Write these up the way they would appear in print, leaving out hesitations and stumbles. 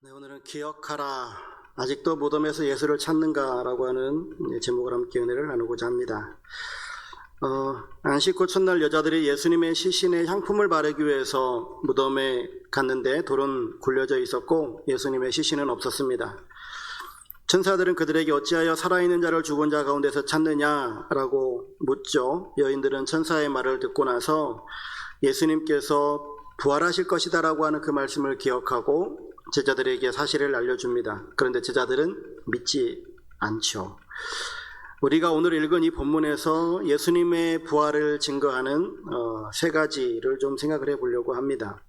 네, 오늘은 기억하라. 아직도 무덤에서 예수를 찾는가라고 하는 제목을 함께 은혜를 나누고자 합니다. 안식 후 첫날 여자들이 예수님의 시신에 향품을 바르기 위해서 무덤에 갔는데 돌은 굴려져 있었고 예수님의 시신은 없었습니다. 천사들은 그들에게 어찌하여 살아있는 자를 죽은 자 가운데서 찾느냐라고 묻죠. 여인들은 천사의 말을 듣고 나서 예수님께서 부활하실 것이다 라고 하는 그 말씀을 기억하고 제자들에게 사실을 알려줍니다. 그런데 제자들은 믿지 않죠. 우리가 오늘 읽은 이 본문에서 예수님의 부활을 증거하는 세 가지를 좀 생각을 해보려고 합니다.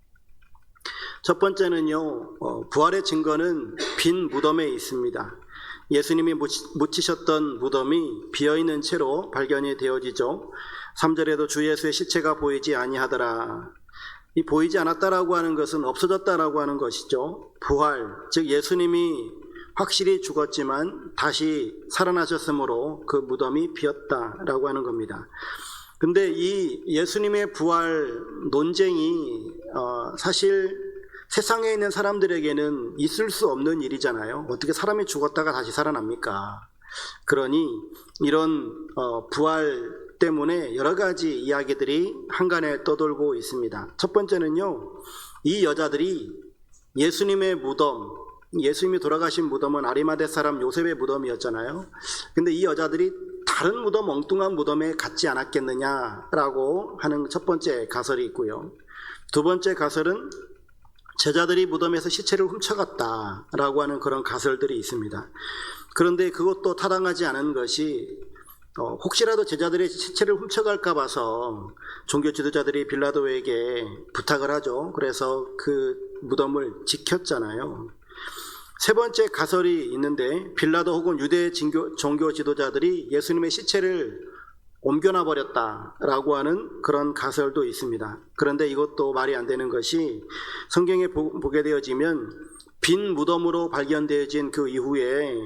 첫 번째는요, 부활의 증거는 빈 무덤에 있습니다. 예수님이 묻히셨던 무덤이 비어있는 채로 발견이 되어지죠. 3절에도 주 예수의 시체가 보이지 아니하더라. 이 보이지 않았다라고 하는 것은 없어졌다라고 하는 것이죠. 부활, 즉 예수님이 확실히 죽었지만 다시 살아나셨으므로 그 무덤이 비었다라고 하는 겁니다. 근데 이 예수님의 부활 논쟁이 사실 세상에 있는 사람들에게는 있을 수 없는 일이잖아요. 어떻게 사람이 죽었다가 다시 살아납니까? 그러니 이런 부활 때문에 여러 가지 이야기들이 한간에 떠돌고 있습니다. 첫 번째는요, 이 여자들이 예수님의 무덤, 예수님이 돌아가신 무덤은 아리마대 사람 요셉의 무덤이었잖아요. 근데 이 여자들이 다른 무덤, 엉뚱한 무덤에 갔지 않았겠느냐라고 하는 첫 번째 가설이 있고요. 두 번째 가설은 제자들이 무덤에서 시체를 훔쳐갔다라고 하는 그런 가설들이 있습니다. 그런데 그것도 타당하지 않은 것이 혹시라도 제자들의 시체를 훔쳐갈까 봐서 종교 지도자들이 빌라도에게 부탁을 하죠. 그래서 그 무덤을 지켰잖아요. 세 번째 가설이 있는데 빌라도 혹은 유대 종교 지도자들이 예수님의 시체를 옮겨놔 버렸다라고 하는 그런 가설도 있습니다. 그런데 이것도 말이 안 되는 것이 성경에 보게 되어지면 빈 무덤으로 발견되어진 그 이후에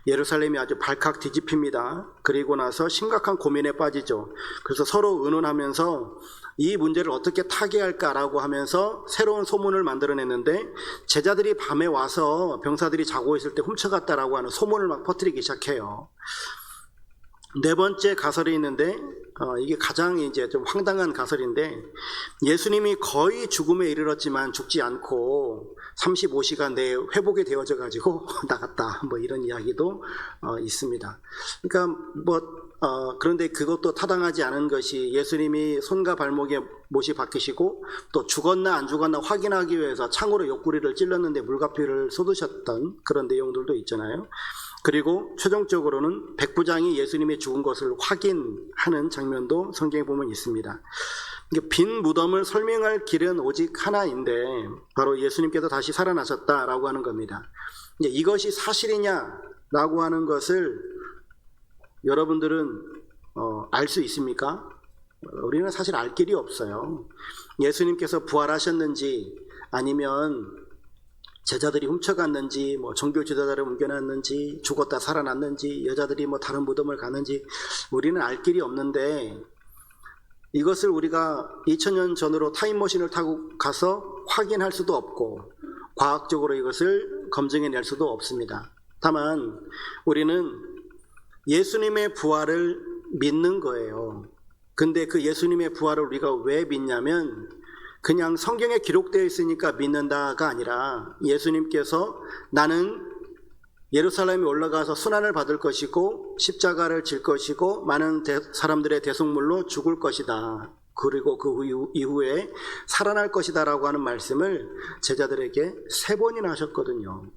예루살렘이 아주 발칵 뒤집힙니다. 그리고 나서 심각한 고민에 빠지죠. 그래서 서로 의논하면서 이 문제를 어떻게 타개할까라고 하면서 새로운 소문을 만들어냈는데 제자들이 밤에 와서 병사들이 자고 있을 때 훔쳐갔다라고 하는 소문을 막 퍼뜨리기 시작해요. 네 번째 가설이 있는데 이게 가장 이제 좀 황당한 가설인데 예수님이 거의 죽음에 이르렀지만 죽지 않고 35시간 내에 회복이 되어져 가지고 나갔다 뭐 이런 이야기도 있습니다. 그러니까 그런데 그것도 타당하지 않은 것이 예수님이 손과 발목에 못이 박히시고 또 죽었나 안 죽었나 확인하기 위해서 창으로 옆구리를 찔렀는데 물가피를 쏟으셨던 그런 내용들도 있잖아요. 그리고 최종적으로는 백부장이 예수님이 죽은 것을 확인하는 장면도 성경에 보면 있습니다. 빈 무덤을 설명할 길은 오직 하나인데 바로 예수님께서 다시 살아나셨다라고 하는 겁니다. 이것이 사실이냐라고 하는 것을 여러분들은 알 수 있습니까? 우리는 사실 알 길이 없어요. 예수님께서 부활하셨는지 아니면 제자들이 훔쳐갔는지 종교 지도자를 옮겨놨는지 죽었다 살아났는지 여자들이 다른 무덤을 갔는지 우리는 알 길이 없는데 이것을 우리가 2000년 전으로 타임머신을 타고 가서 확인할 수도 없고 과학적으로 이것을 검증해낼 수도 없습니다. 다만 우리는 예수님의 부활을 믿는 거예요. 근데 그 예수님의 부활을 우리가 왜 믿냐면 그냥 성경에 기록되어 있으니까 믿는다가 아니라 예수님께서 나는 예루살렘에 올라가서 순환을 받을 것이고 십자가를 질 것이고 많은 사람들의 대속물로 죽을 것이다. 그리고 그 이후에 살아날 것이다 라고 하는 말씀을 제자들에게 3번이나 하셨거든요.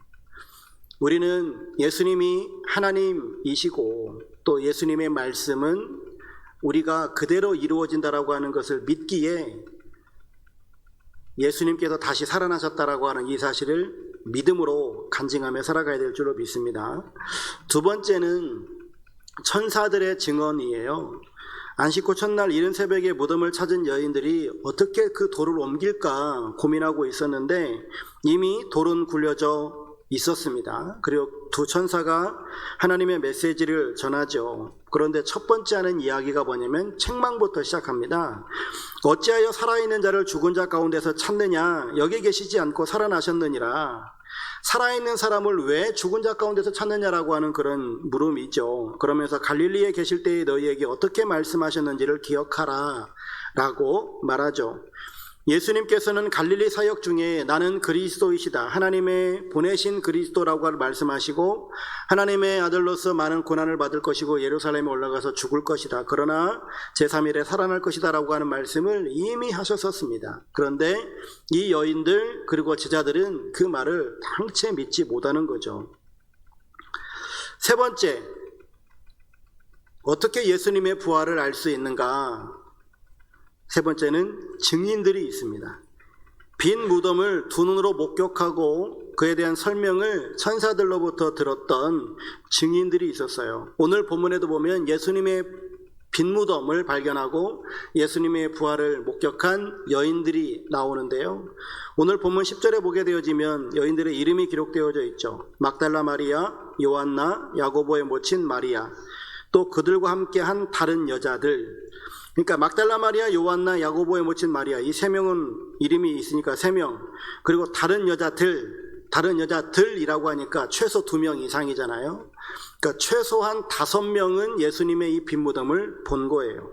우리는 예수님이 하나님이시고 또 예수님의 말씀은 우리가 그대로 이루어진다라고 하는 것을 믿기에 예수님께서 다시 살아나셨다라고 하는 이 사실을 믿음으로 간증하며 살아가야 될 줄로 믿습니다. 두 번째는 천사들의 증언이에요. 안식 후 첫날 이른 새벽에 무덤을 찾은 여인들이 어떻게 그 돌을 옮길까 고민하고 있었는데 이미 돌은 굴려져 있었습니다. 그리고 두 천사가 하나님의 메시지를 전하죠. 그런데 첫 번째 하는 이야기가 뭐냐면 책망부터 시작합니다. 어찌하여 살아있는 자를 죽은 자 가운데서 찾느냐? 여기 계시지 않고 살아나셨느니라. 살아있는 사람을 왜 죽은 자 가운데서 찾느냐라고 하는 그런 물음이 있죠. 그러면서 갈릴리에 계실 때에 너희에게 어떻게 말씀하셨는지를 기억하라 라고 말하죠. 예수님께서는 갈릴리 사역 중에 나는 그리스도이시다, 하나님의 보내신 그리스도라고 말씀하시고 하나님의 아들로서 많은 고난을 받을 것이고 예루살렘에 올라가서 죽을 것이다, 그러나 제3일에 살아날 것이다 라고 하는 말씀을 이미 하셨었습니다. 그런데 이 여인들 그리고 제자들은 그 말을 당체 믿지 못하는 거죠. 세 번째, 어떻게 예수님의 부활을 알 수 있는가? 세 번째는 증인들이 있습니다. 빈 무덤을 두 눈으로 목격하고 그에 대한 설명을 천사들로부터 들었던 증인들이 있었어요. 오늘 본문에도 보면 예수님의 빈 무덤을 발견하고 예수님의 부활을 목격한 여인들이 나오는데요. 오늘 본문 10절에 보게 되어지면 여인들의 이름이 기록되어져 있죠. 막달라 마리아, 요한나, 야고보의 모친 마리아, 또 그들과 함께한 다른 여자들. 그러니까 막달라 마리아, 요한나, 야고보의 모친 마리아, 이 세 명은 이름이 있으니까 3명, 그리고 다른 여자들이라고 하니까 최소 2명 이상이잖아요. 그러니까 최소한 5명은 예수님의 이 빈 무덤을 본 거예요.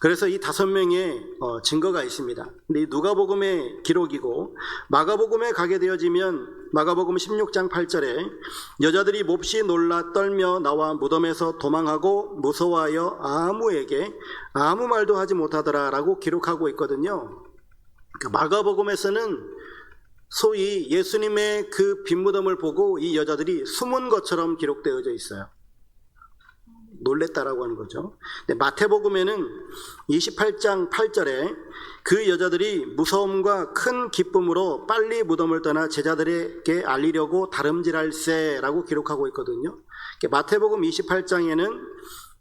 그래서 이 5명의 증거가 있습니다. 근데 이 누가복음의 기록이고, 마가복음에 가게 되어지면 마가복음 16장 8절에 여자들이 몹시 놀라 떨며 나와 무덤에서 도망하고 무서워하여 아무에게 아무 말도 하지 못하더라 라고 기록하고 있거든요. 그러니까 마가복음에서는 소위 예수님의 그 빈 무덤을 보고 이 여자들이 숨은 것처럼 기록되어져 있어요. 놀랬다라고 하는 거죠. 근데 마태복음에는 28장 8절에 그 여자들이 무서움과 큰 기쁨으로 빨리 무덤을 떠나 제자들에게 알리려고 다름질할세라고 기록하고 있거든요. 마태복음 28장에는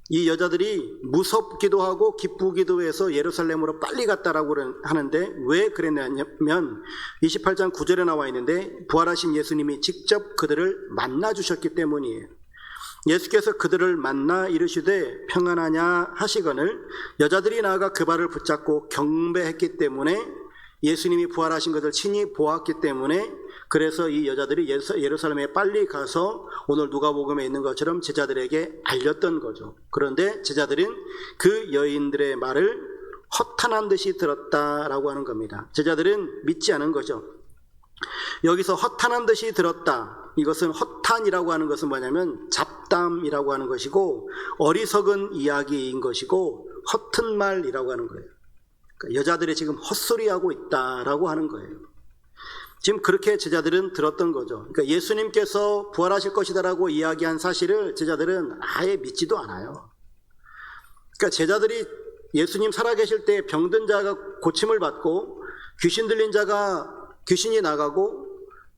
이 여자들이 무섭기도 하고 기쁘기도 해서 예루살렘으로 빨리 갔다라고 하는데 왜 그랬냐면 28장 9절에 나와 있는데 부활하신 예수님이 직접 그들을 만나 주셨기 때문이에요. 예수께서 그들을 만나 이르시되 평안하냐 하시거늘 여자들이 나아가 그 발을 붙잡고 경배했기 때문에, 예수님이 부활하신 것을 친히 보았기 때문에, 그래서 이 여자들이 예루살렘에 빨리 가서 오늘 누가복음에 있는 것처럼 제자들에게 알렸던 거죠. 그런데 제자들은 그 여인들의 말을 허탄한 듯이 들었다라고 하는 겁니다. 제자들은 믿지 않은 거죠. 여기서 허탄한 듯이 들었다, 이것은 허탄이라고 하는 것은 뭐냐면 잡담이라고 하는 것이고 어리석은 이야기인 것이고 허튼 말이라고 하는 거예요. 그러니까 여자들이 지금 헛소리하고 있다라고 하는 거예요. 지금 그렇게 제자들은 들었던 거죠. 그러니까 예수님께서 부활하실 것이다라고 이야기한 사실을 제자들은 아예 믿지도 않아요. 그러니까 제자들이 예수님 살아계실 때 병든 자가 고침을 받고 귀신 들린 자가 귀신이 나가고,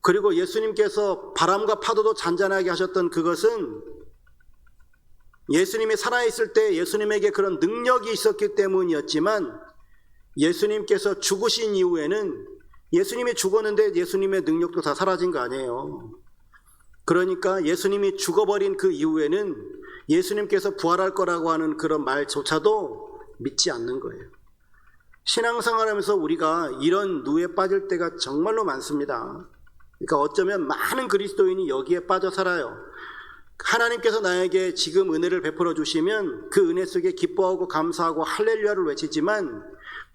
그리고 예수님께서 바람과 파도도 잔잔하게 하셨던 그것은 예수님이 살아있을 때 예수님에게 그런 능력이 있었기 때문이었지만, 예수님께서 죽으신 이후에는 예수님이 죽었는데 예수님의 능력도 다 사라진 거 아니에요. 그러니까 예수님이 죽어버린 그 이후에는 예수님께서 부활할 거라고 하는 그런 말조차도 믿지 않는 거예요. 신앙생활하면서 우리가 이런 누에 빠질 때가 정말로 많습니다. 그러니까 어쩌면 많은 그리스도인이 여기에 빠져 살아요. 하나님께서 나에게 지금 은혜를 베풀어 주시면 그 은혜 속에 기뻐하고 감사하고 할렐루야를 외치지만,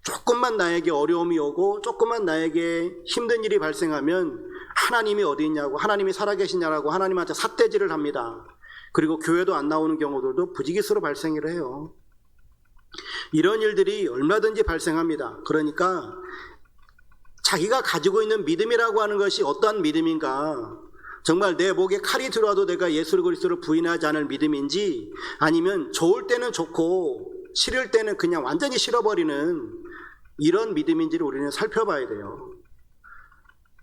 조금만 나에게 어려움이 오고 조금만 나에게 힘든 일이 발생하면 하나님이 어디 있냐고, 하나님이 살아계시냐라고 하나님한테 삿대질을 합니다. 그리고 교회도 안 나오는 경우들도 부지기수로 발생을 해요. 이런 일들이 얼마든지 발생합니다. 그러니까 자기가 가지고 있는 믿음이라고 하는 것이 어떠한 믿음인가, 정말 내 목에 칼이 들어와도 내가 예수 그리스도를 부인하지 않을 믿음인지, 아니면 좋을 때는 좋고 싫을 때는 그냥 완전히 싫어버리는 이런 믿음인지를 우리는 살펴봐야 돼요.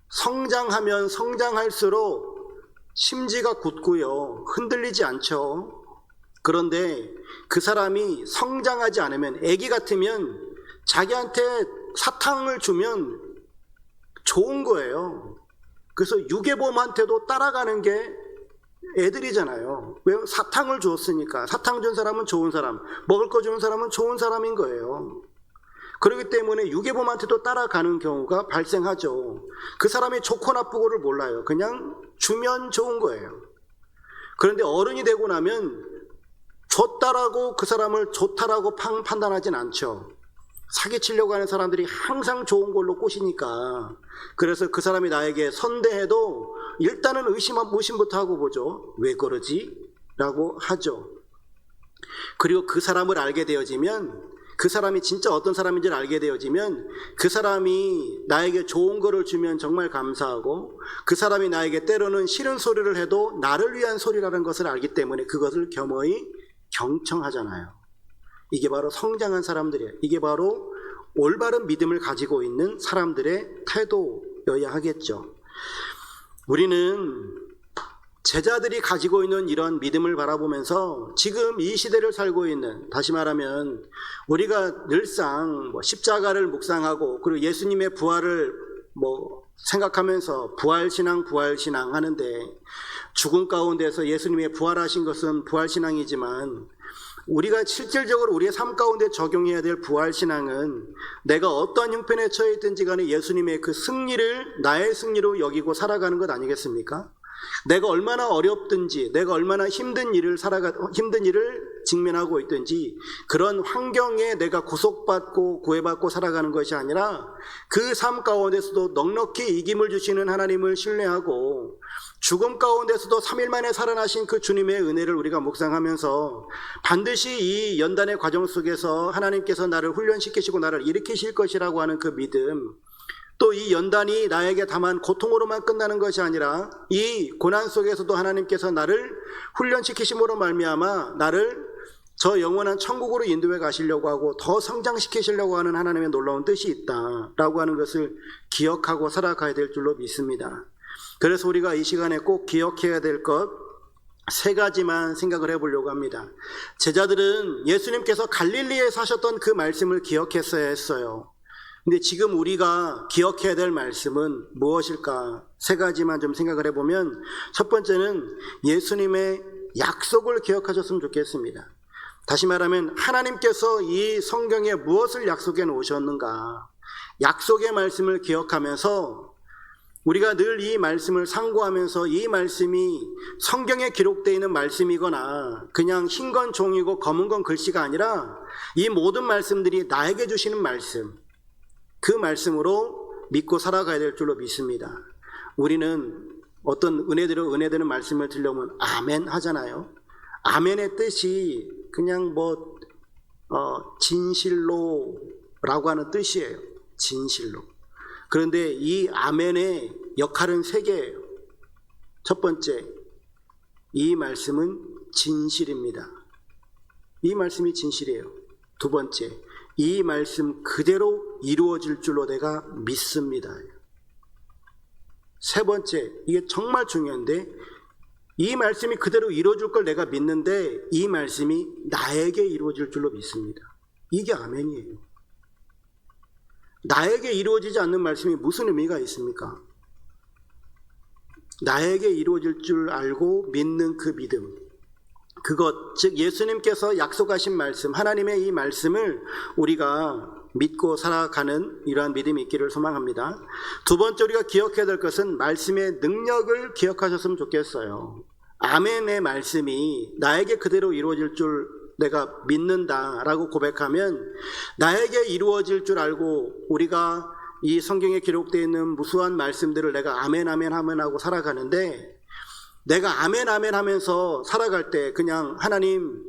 성장하면 성장할수록 심지가 굳고요, 흔들리지 않죠. 그런데 그 사람이 성장하지 않으면, 애기 같으면 자기한테 사탕을 주면 좋은 거예요. 그래서 유괴범한테도 따라가는 게 애들이잖아요. 왜? 사탕을 줬으니까. 사탕 준 사람은 좋은 사람, 먹을 거 주는 사람은 좋은 사람인 거예요. 그렇기 때문에 유괴범한테도 따라가는 경우가 발생하죠. 그 사람이 좋고 나쁘고를 몰라요. 그냥 주면 좋은 거예요. 그런데 어른이 되고 나면 좋다라고 그 사람을 좋다라고 판단하진 않죠. 사기치려고 하는 사람들이 항상 좋은 걸로 꼬시니까, 그래서 그 사람이 나에게 선대해도 일단은 의심부터 하고 보죠. 왜 그러지? 라고 하죠. 그리고 그 사람을 알게 되어지면, 그 사람이 진짜 어떤 사람인지를 알게 되어지면, 그 사람이 나에게 좋은 거를 주면 정말 감사하고, 그 사람이 나에게 때로는 싫은 소리를 해도 나를 위한 소리라는 것을 알기 때문에 그것을 겸허히 경청하잖아요. 이게 바로 성장한 사람들이에요. 이게 바로 올바른 믿음을 가지고 있는 사람들의 태도여야 하겠죠. 우리는 제자들이 가지고 있는 이런 믿음을 바라보면서 지금 이 시대를 살고 있는, 다시 말하면 우리가 늘상 십자가를 묵상하고 그리고 예수님의 부활을 생각하면서 부활신앙 하는데, 죽음 가운데서 예수님의 부활하신 것은 부활신앙이지만 우리가 실질적으로 우리의 삶 가운데 적용해야 될 부활신앙은 내가 어떠한 형편에 처해 있든지 간에 예수님의 그 승리를 나의 승리로 여기고 살아가는 것 아니겠습니까? 내가 얼마나 어렵든지, 내가 얼마나 힘든 일을 직면하고 있든지 그런 환경에 내가 구속받고 구애받고 살아가는 것이 아니라 그 삶 가운데서도 넉넉히 이김을 주시는 하나님을 신뢰하고 죽음 가운데서도 3일 만에 살아나신 그 주님의 은혜를 우리가 묵상하면서 반드시 이 연단의 과정 속에서 하나님께서 나를 훈련시키시고 나를 일으키실 것이라고 하는 그 믿음, 또 이 연단이 나에게 다만 고통으로만 끝나는 것이 아니라 이 고난 속에서도 하나님께서 나를 훈련시키심으로 말미암아 나를 저 영원한 천국으로 인도해 가시려고 하고 더 성장시키시려고 하는 하나님의 놀라운 뜻이 있다라고 하는 것을 기억하고 살아가야 될 줄로 믿습니다. 그래서 우리가 이 시간에 꼭 기억해야 될 것 3가지만 생각을 해보려고 합니다. 제자들은 예수님께서 갈릴리에 사셨던 그 말씀을 기억했어야 했어요. 근데 지금 우리가 기억해야 될 말씀은 무엇일까? 3가지만 좀 생각을 해보면, 첫 번째는 예수님의 약속을 기억하셨으면 좋겠습니다. 다시 말하면 하나님께서 이 성경에 무엇을 약속해 놓으셨는가, 약속의 말씀을 기억하면서 우리가 늘 이 말씀을 상고하면서 이 말씀이 성경에 기록되어 있는 말씀이거나 그냥 흰 건 종이고 검은 건 글씨가 아니라 이 모든 말씀들이 나에게 주시는 말씀, 그 말씀으로 믿고 살아가야 될 줄로 믿습니다. 우리는 어떤 은혜되는 말씀을 들려면 아멘 하잖아요. 아멘의 뜻이 그냥 진실로라고 하는 뜻이에요. 진실로. 그런데 이 아멘의 역할은 3개예요. 첫 번째, 이 말씀은 진실입니다. 이 말씀이 진실이에요. 두 번째, 이 말씀 그대로 이루어질 줄로 내가 믿습니다. 세 번째, 이게 정말 중요한데, 이 말씀이 그대로 이루어질 걸 내가 믿는데 이 말씀이 나에게 이루어질 줄로 믿습니다. 이게 아멘이에요. 나에게 이루어지지 않는 말씀이 무슨 의미가 있습니까? 나에게 이루어질 줄 알고 믿는 그 믿음, 그것, 즉 예수님께서 약속하신 말씀, 하나님의 이 말씀을 우리가 믿고 살아가는 이러한 믿음이 있기를 소망합니다. 두 번째 우리가 기억해야 될 것은 말씀의 능력을 기억하셨으면 좋겠어요. 아멘의 말씀이 나에게 그대로 이루어질 줄 내가 믿는다라고 고백하면 나에게 이루어질 줄 알고 우리가 이 성경에 기록되어 있는 무수한 말씀들을 내가 아멘 하고 살아가는데, 내가 아멘 하면서 살아갈 때 그냥 하나님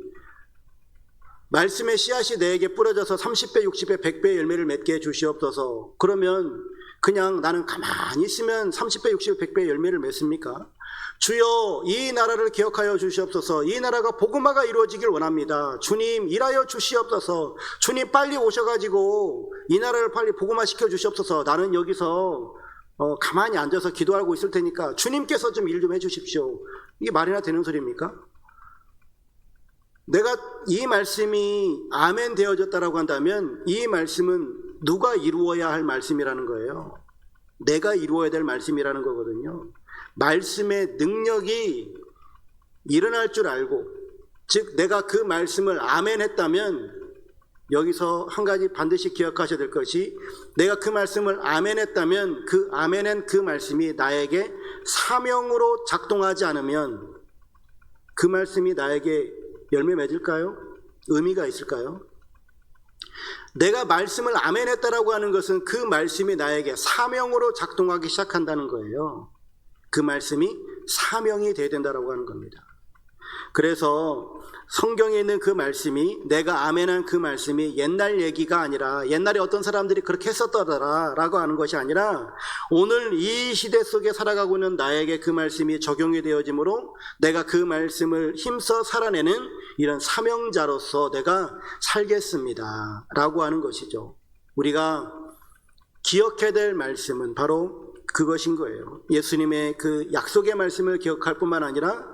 말씀의 씨앗이 내게 뿌려져서 30배, 60배, 100배의 열매를 맺게 해주시옵소서. 그러면 그냥 나는 가만히 있으면 30배, 60배, 100배의 열매를 맺습니까? 주여 이 나라를 기억하여 주시옵소서. 이 나라가 복음화가 이루어지길 원합니다. 주님 일하여 주시옵소서. 주님 빨리 오셔가지고 이 나라를 빨리 복음화시켜 주시옵소서. 나는 여기서 가만히 앉아서 기도하고 있을 테니까 주님께서 좀 일 좀 해주십시오. 이게 말이나 되는 소리입니까? 내가 이 말씀이 아멘 되어졌다라고 한다면 이 말씀은 누가 이루어야 할 말씀이라는 거예요. 내가 이루어야 될 말씀이라는 거거든요. 말씀의 능력이 일어날 줄 알고, 즉 내가 그 말씀을 아멘 했다면 여기서 한 가지 반드시 기억하셔야 될 것이, 내가 그 말씀을 아멘했다면 그 아멘한 그 말씀이 나에게 사명으로 작동하지 않으면 그 말씀이 나에게 열매 맺을까요? 의미가 있을까요? 내가 말씀을 아멘했다라고 하는 것은 그 말씀이 나에게 사명으로 작동하기 시작한다는 거예요. 그 말씀이 사명이 되어야 된다라고 하는 겁니다. 그래서 성경에 있는 그 말씀이, 내가 아멘한 그 말씀이 옛날 얘기가 아니라 옛날에 어떤 사람들이 그렇게 했었더라라고 하는 것이 아니라 오늘 이 시대 속에 살아가고 있는 나에게 그 말씀이 적용이 되어지므로 내가 그 말씀을 힘써 살아내는 이런 사명자로서 내가 살겠습니다 라고 하는 것이죠. 우리가 기억해야 될 말씀은 바로 그것인 거예요. 예수님의 그 약속의 말씀을 기억할 뿐만 아니라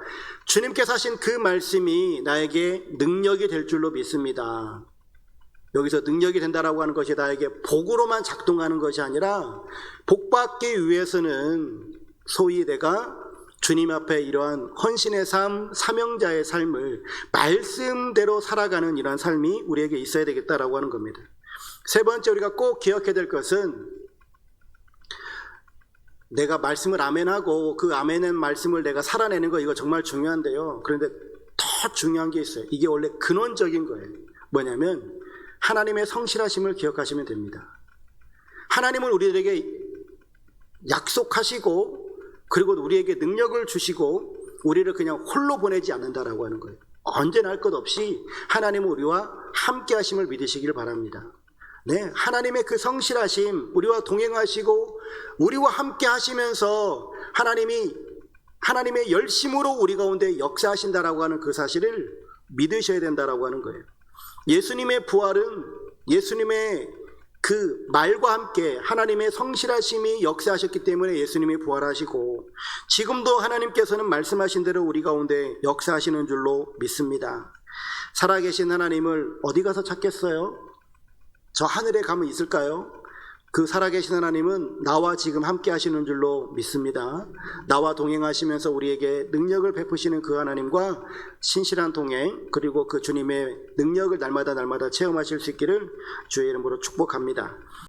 주님께서 하신 그 말씀이 나에게 능력이 될 줄로 믿습니다. 여기서 능력이 된다라고 하는 것이 나에게 복으로만 작동하는 것이 아니라 복받기 위해서는 소위 내가 주님 앞에 이러한 헌신의 삶, 사명자의 삶을 말씀대로 살아가는 이러한 삶이 우리에게 있어야 되겠다라고 하는 겁니다. 세 번째, 우리가 꼭 기억해야 될 것은, 내가 말씀을 아멘하고 그 아멘한 말씀을 내가 살아내는 거, 이거 정말 중요한데요. 그런데 더 중요한 게 있어요. 이게 원래 근원적인 거예요. 뭐냐면 하나님의 성실하심을 기억하시면 됩니다. 하나님은 우리들에게 약속하시고 그리고 우리에게 능력을 주시고 우리를 그냥 홀로 보내지 않는다라고 하는 거예요. 언제나 할 것 없이 하나님은 우리와 함께 하심을 믿으시길 바랍니다. 네, 하나님의 그 성실하심, 우리와 동행하시고 우리와 함께 하시면서 하나님의 열심으로 우리 가운데 역사하신다라고 하는 그 사실을 믿으셔야 된다라고 하는 거예요. 예수님의 부활은 예수님의 그 말과 함께 하나님의 성실하심이 역사하셨기 때문에 예수님이 부활하시고, 지금도 하나님께서는 말씀하신 대로 우리 가운데 역사하시는 줄로 믿습니다. 살아계신 하나님을 어디 가서 찾겠어요? 저 하늘에 가면 있을까요? 그 살아계신 하나님은 나와 지금 함께 하시는 줄로 믿습니다. 나와 동행하시면서 우리에게 능력을 베푸시는 그 하나님과 신실한 동행, 그리고 그 주님의 능력을 날마다 체험하실 수 있기를 주의 이름으로 축복합니다.